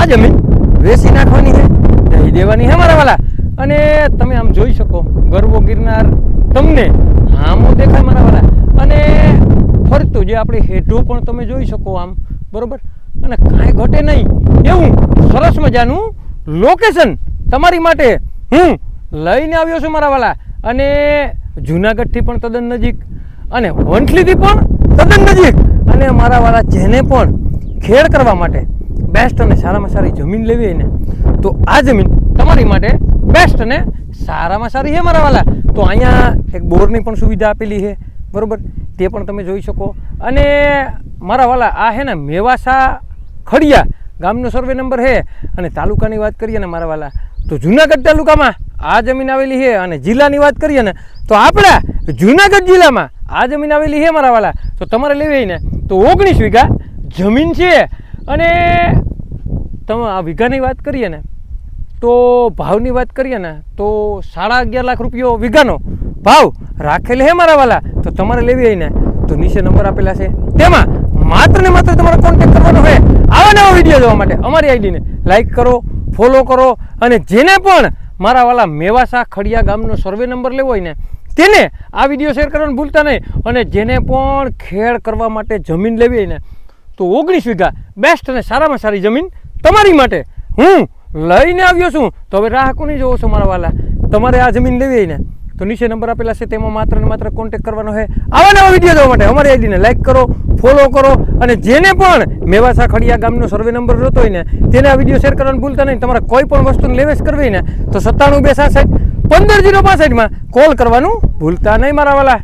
આ જમીન વેચી નાખવાની છે, દઈ દેવાની છે મારા વાલા। અને તમે આમ જોઈ શકો ગરવો ગિરનાર તમને આમો દેખાય મારા વાલા, અને ફરતું જે આપણી હેઠું પણ તમે જોઈ શકો આમ, બરોબર। અને કાંઈ ઘટે નહીં એવું સરસ મજાનું લોકેશન તમારી માટે હું લઈને આવ્યો છું મારા વાલા। અને જુનાગઢથી પણ તદ્દન નજીક અને વંથલીથી પણ તદ્દન નજીક, અને મારા વાલા જેને પણ ખેડ કરવા માટે બેસ્ટ અને સારામાં સારી જમીન લેવી હોય ને તો આ જમીન તમારી માટે બેસ્ટ અને સારામાં સારી છે મારા વાલા। તો અહીંયા એક બોરની પણ સુવિધા આપેલી છે, બરાબર, તે પણ તમે જોઈ શકો। અને મારા વાલા આ છે ને મેવાસા ખડિયા ગામનો સર્વે નંબર છે, અને તાલુકાની વાત કરીએ ને મારા વાલા તો જુનાગઢ તાલુકામાં આ જમીન આવેલી છે, અને જિલ્લાની વાત કરીએ ને તો આપણા જુનાગઢ જિલ્લામાં આ જમીન આવેલી છે મારા વાલા। તો તમારે લેવી હોય ને તો 19 વીઘા જમીન છે, અને તમે આ વીઘાની વાત કરીએ ને તો ભાવની વાત કરીએ ને તો 11.5 લાખ રૂપિયો વીઘાનો ભાવ રાખેલ છે મારા વાલા। તો તમારે લેવી હોય ને તો નીચે નંબર આપેલા છે, તેમાં માત્ર ને માત્ર તમારે કોન્ટેક્ટ કરવાનો હોય। આવા નવા વિડીયો જોવા માટે અમારી આઈડીને લાઈક કરો, ફોલો કરો, અને જેને પણ મારા વાલા મેવાસા ખડિયા ગામનો સર્વે નંબર લેવો હોય ને તેને આ વિડીયો શેર કરવાનું ભૂલતા નહીં। અને જેને પણ ખેડ કરવા માટે જમીન લેવી હોય ને તો 19 વીઘા બેસ્ટ અને સારામાં સારી જમીન તમારી માટે હું લઈને આવ્યો છું। તો હવે રાહ કોની જોવો છો મારા વાલા? તમારે આ જમીન લેવી હોય ને તો નીચે નંબર આપેલા છે, તેમાં માત્ર ને માત્ર કોન્ટેક્ટ કરવાનો છે। આવા નવા વિડીયો જોવા માટે અમારી આઈડીને લાઈક કરો, ફોલો કરો, અને જેને પણ મેવાસા ખડિયા ગામનો સર્વે નંબર જોતો હોય ને તેને આ વિડીયો શેર કરવાનું ભૂલતા નહીં। તમારે કોઈ પણ વસ્તુને લેવેચ કરવી ને તો 97 266 15 065 કોલ કરવાનું ભૂલતા નહીં મારા વાલા।